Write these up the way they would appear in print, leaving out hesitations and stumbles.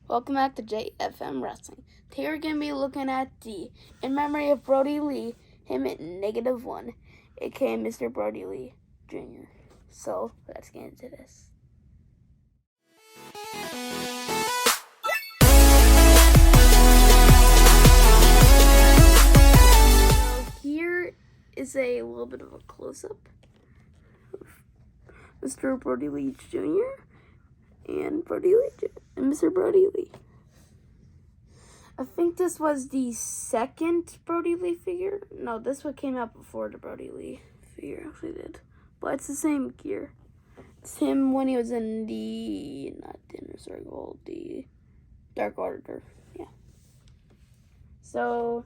Welcome back to JFM Wrestling. Today we're going to be looking at the In Memory of Brodie Lee, him at -1, aka Mr. Brodie Lee Jr. So, let's get into this. So here is a little bit of a close-up of Mr. Brodie Lee Jr. and Mr. Brodie Lee. I think this was the second Brodie Lee figure. No, this one came out before the Brodie Lee figure actually did. But it's the same gear. It's him when he was in the, not the Inner Circle, the Dark Order. Yeah. So,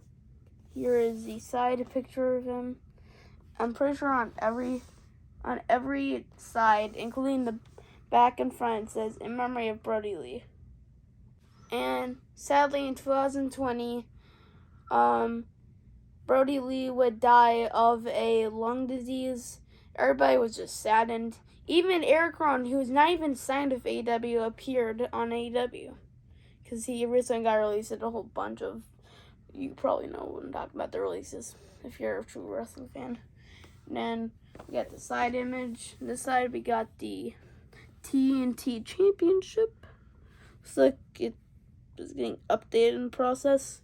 here is the side picture of him. I'm pretty sure on every side, including the back and front, it says In Memory of Brodie Lee. And sadly in 2020, Brodie Lee would die of a lung disease. Everybody was just saddened. Even Eric Rowan, who was not even signed with AEW, appeared on AEW. Because he recently got released at a whole bunch of, you probably know what I'm talking about, the releases, if you're a true wrestling fan. And then we got the side image. This side we got the TNT Championship. Looks like it is getting updated in process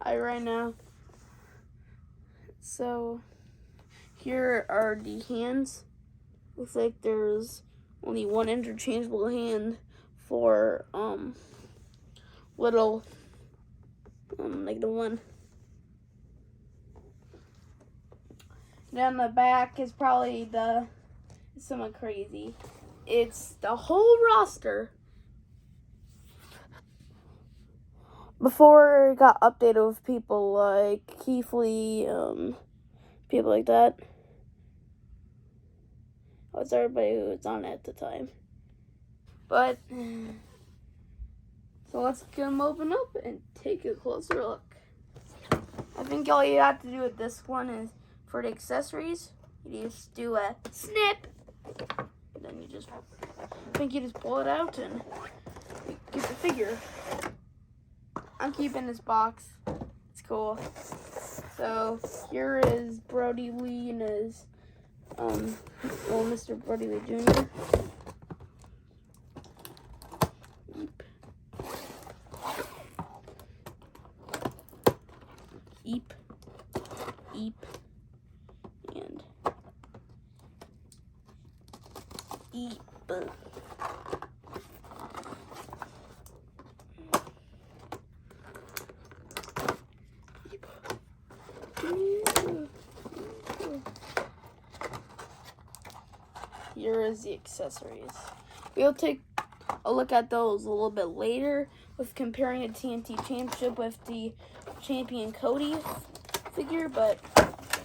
right now. So here are the hands. Looks like there's only one interchangeable hand for little -1. Down the back is probably somewhat crazy. It's the whole roster before it got updated with people like Keith Lee, people like that. That's everybody who was on it at the time. But, so let's get them open up and take a closer look. I think all you have to do with this one is, for the accessories, you just do a snip. Then you just pull it out and get the figure. I'm keeping this box. It's cool. So here is Brodie Lee and his Mr. Brodie Lee Jr. Eep. And eep. Here is the accessories. We'll take a look at those a little bit later with comparing the TNT Championship with the Champion Cody figure, but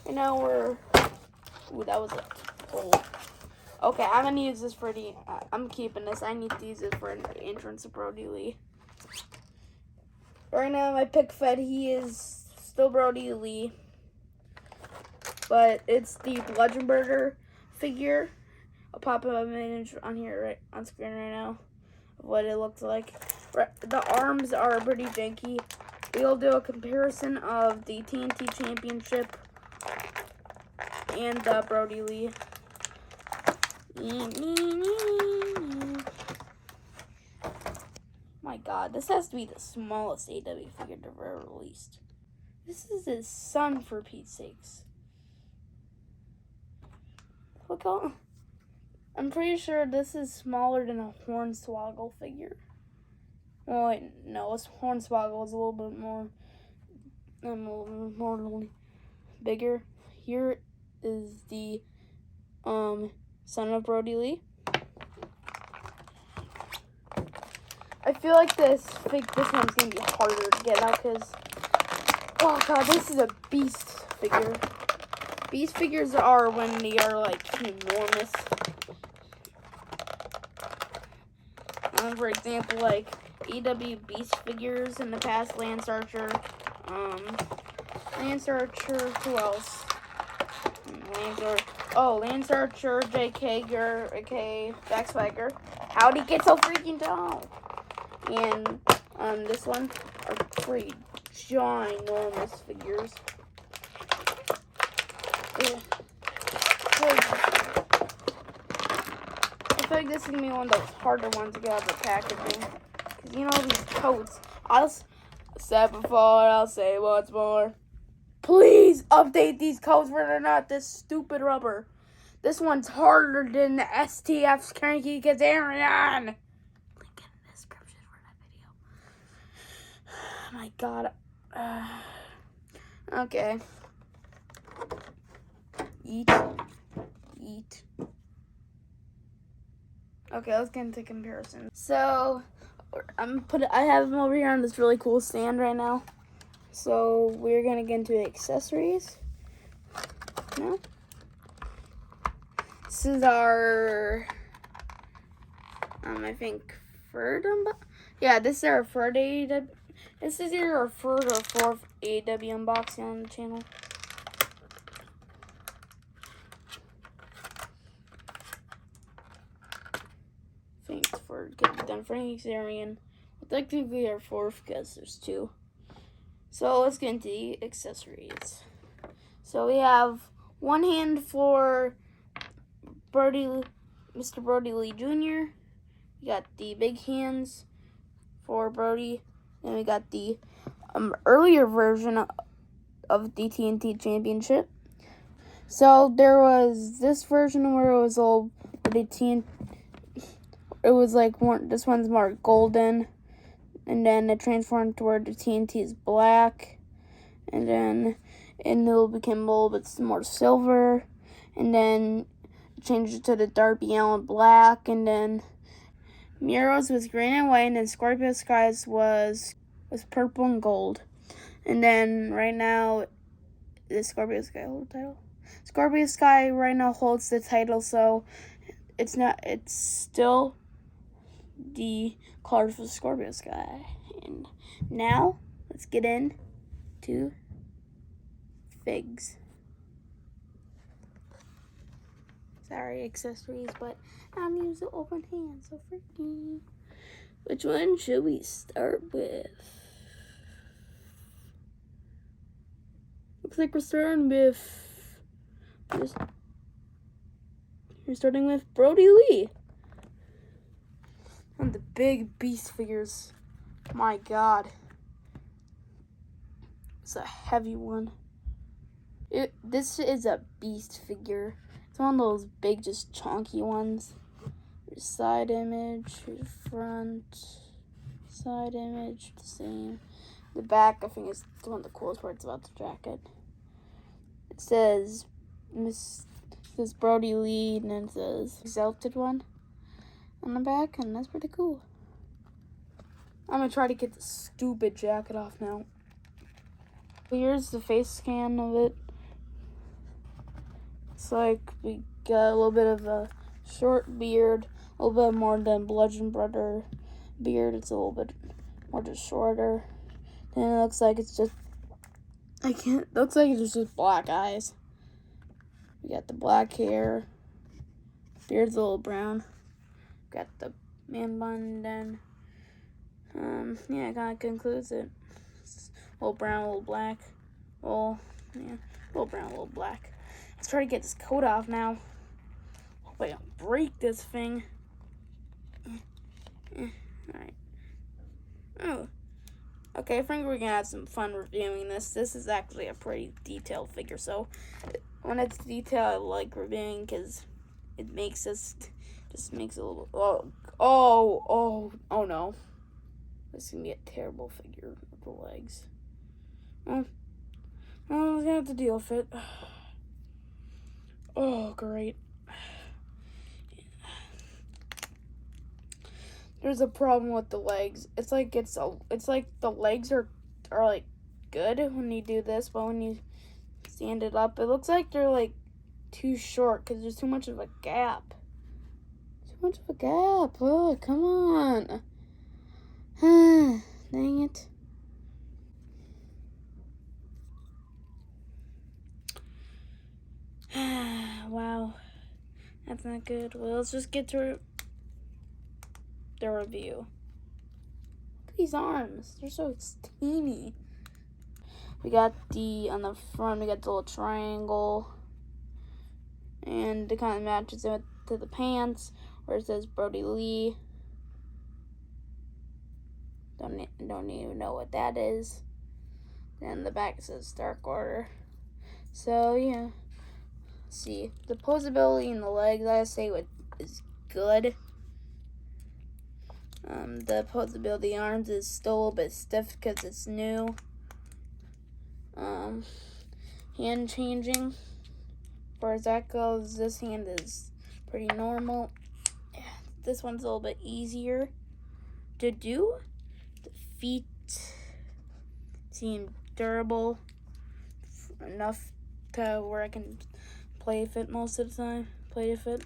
right now that was it. Oh. Okay, I'm gonna use this for I'm keeping this. I need to use it for an entrance of Brodie Lee. Right now, my pick fed, he is still Brodie Lee, but it's the Bludgeonburger figure. I'll pop up an image on here, right on screen right now, of what it looks like. The arms are pretty janky. We'll do a comparison of the TNT Championship and Brodie Lee. My God, this has to be the smallest AEW figure ever released. This is his son, for Pete's sakes. Look how, I'm pretty sure this is smaller than a Hornswoggle figure. Oh wait, no, Hornswoggle is a little bit more bigger. Here is the son of Brodie Lee. I feel like this one's gonna be harder to get out because, oh God, this is a beast figure. Beast figures are when they are like enormous. For example, like AEW Beast figures in the past, Lance Archer, who else? Lance Archer, Jake Hager, aka Jack Swagger. How'd he get so freaking tall? And This one are pretty ginormous figures. Yeah. I feel like this is gonna be one of those harder ones to get out of the packaging. Cause you know these coats. I'll said before, I'll say once more. Please update these coats where they're not this stupid rubber. This one's harder than the STF's Cranky Kazarian. Link in the description for that video. Oh my god. Okay. Eat. Okay, let's get into comparison. So, I have them over here on this really cool stand right now. So, we're gonna get into accessories. No? This is our, I think, third yeah, this is our third AEW. This is either our third or fourth AEW unboxing on the channel. Thanks for getting them. Frank Xarian. Technically our fourth because there's two. So let's get into the accessories. So we have one hand for Brodie, Mr. Brodie Lee Jr. We got the big hands for Brodie. Then we got the earlier version of the TNT Championship. So there was this version where it was all the TNT. It was like this one's more golden, and then it transformed toward the TNT's black, and then it'll become a little bit more silver, and then changed it to the Darby Allin black, and then Miro's was green and white, and then Scorpio Sky's was purple and gold. And then right now, the Scorpio Sky hold the title. Scorpio Sky right now holds the title, so it's still the card for Scorpio Sky. And now let's get into figs. Sorry, accessories, but I'm using open hands, so freaky. Which one should we start with? Looks like we're starting with Brodie Lee. And the big beast figures. My god. It's a heavy one. This is a beast figure. It's one of those big, just chunky ones. Here's side image, here's front, side image, the same. The back, I think, is one of the coolest parts about the jacket. It says Brodie Lee, and then it says Exalted One on the back, and that's pretty cool. I'm gonna try to get the stupid jacket off now. Here's the face scan of it. It's like we got a little bit of a short beard, a little bit more than Bludgeon Brother beard. It's a little bit more just shorter. Then it looks like it's just, looks like it's just black eyes. We got the black hair. Beard's a little brown. Got the man bun, then, yeah, it kind of concludes it. It's a little brown, a little black. Well, yeah, a little brown, a little black. Let's try to get this coat off now. Hope I don't break this thing. Alright. Oh. Okay, I think we're gonna have some fun reviewing this. This is actually a pretty detailed figure, so when it's detailed, I like reviewing because it makes us, just makes it a little, oh no. This is gonna be a terrible figure with the legs. I'm gonna have to deal with it. Oh, great. There's a problem with the legs. It's like the legs are like good when you do this, but when you stand it up, it looks like they're like too short because there's too much of a gap. Oh, come on. Dang it. Wow. That's not good. Well, let's just get to the review. at these arms. They're so teeny. We got on the front, we got the little triangle. And it kind of matches it to the pants, where it says Brodie Lee. Don't even know what that is. Then the back says Dark Order. So yeah. Let's see, the posability in the legs, I say is good. The posability in the arms is still a little bit stiff because it's new. Hand changing. As far as that goes, this hand is pretty normal. This one's a little bit easier to do. The feet seem durable enough to where I can play fit most of the time. Play fit.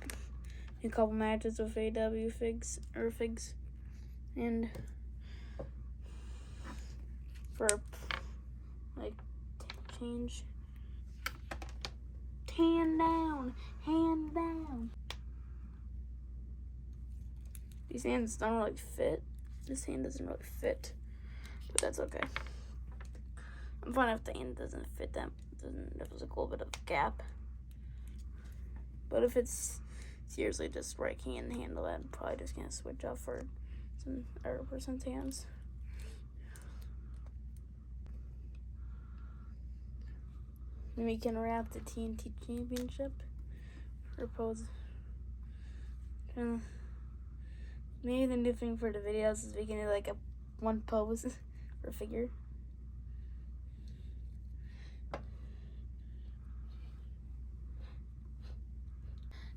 A couple matches with AW figs. And for like change. Hand down. These hands don't really fit. This hand doesn't really fit, but that's okay. I'm fine if the hand doesn't fit them. There's a little bit of a gap. But if it's seriously just where I can't handle it, I'm probably just gonna switch out for some other person's hands. Then we can wrap the TNT Championship for pose. Maybe the new thing for the videos is we can do like one pose for figure.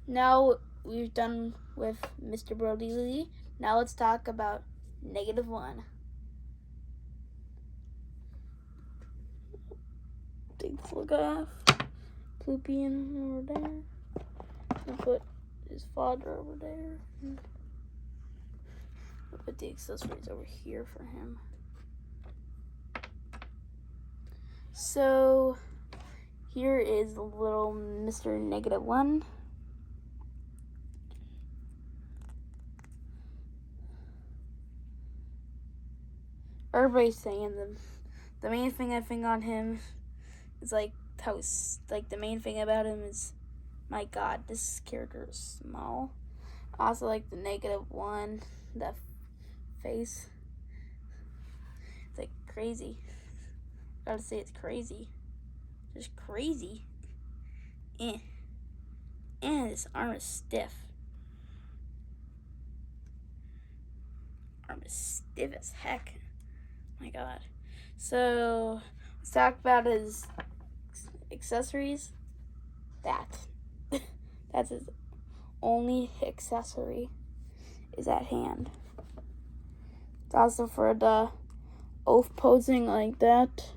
Now we've done with Mr. Brodie Lee. Now let's talk about -1. Take this little guy off. Poopy in over there. We'll put his father over there. We'll put the accessories over here for him. So here is little Mr. -1. Everybody's saying the main thing I think on him is like how the main thing about him is, my God, this character is small. Also like the -1, that face. It's like crazy. Gotta say it's crazy. Just crazy. And his arm is stiff. Arm is stiff as heck. My God. So let's talk about his accessories. That's his only accessory, is that hand. It's also for the oath posing like that.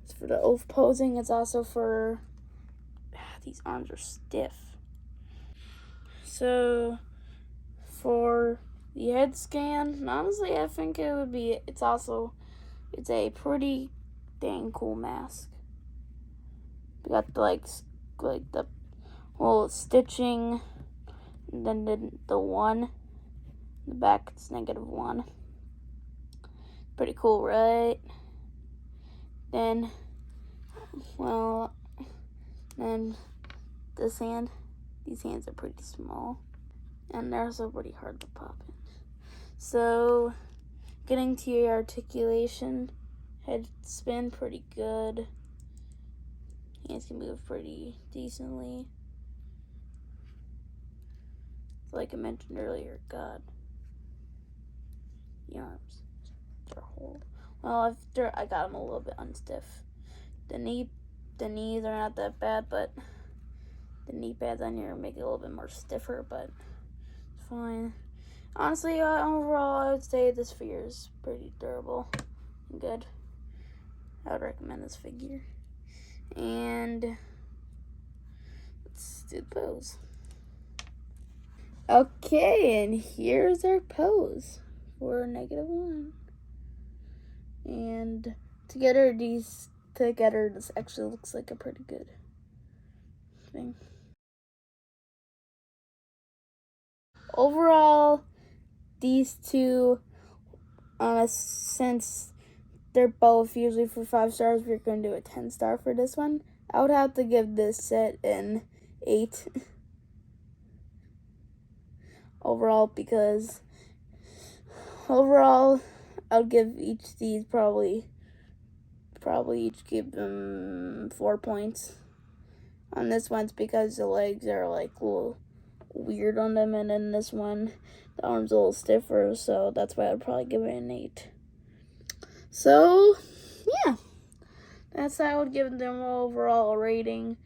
It's for the oath posing. It's also for these arms are stiff. So for the head scan, honestly, I think it's a pretty dang cool mask. We got the the whole stitching, and then the 1 in the back, it's -1. Pretty cool, right? Then this hand, these hands are pretty small, and they're also pretty hard to pop in. So getting to your articulation, head spin pretty good. Hands can move pretty decently. Like I mentioned earlier, God, the arms are hold. Well, I got them a little bit unstiff. The knees are not that bad, but the knee pads on here make it a little bit more stiffer, but it's fine. Honestly, overall, I would say this figure is pretty durable and good. I would recommend this figure. And let's do the pose. Okay, and here's our pose for -1. And together, this actually looks like a pretty good thing. Overall, these two since they're both usually for 5 stars, we're going to do a 10-star for this one. I would have to give this set an 8 overall, because overall I'll give each of these probably each give them 4 points. On this one's because the legs are like a little weird on them, and then this one the arm's a little stiffer, so that's why I'd probably give it an 8. So yeah, that's how I would give them overall a rating.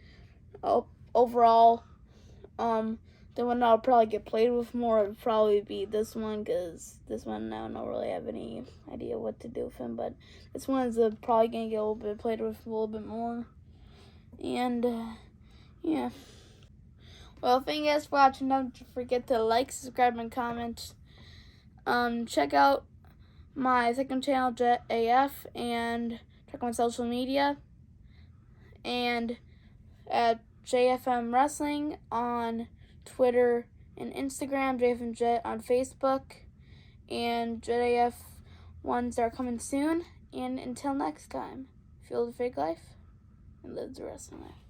Overall, the one I'll probably get played with more would probably be this one, because this one I don't really have any idea what to do with him, but this one's probably gonna get a little bit played with a little bit more. And yeah. Well, thank you guys for watching. Don't forget to like, subscribe, and comment. Check out my second channel, Jet AF, and check out my social media, and at JFM Wrestling on Twitter and Instagram, JFM Jet on Facebook, and Jet AF ones are coming soon. And until next time, feel the fake life and live the wrestling life.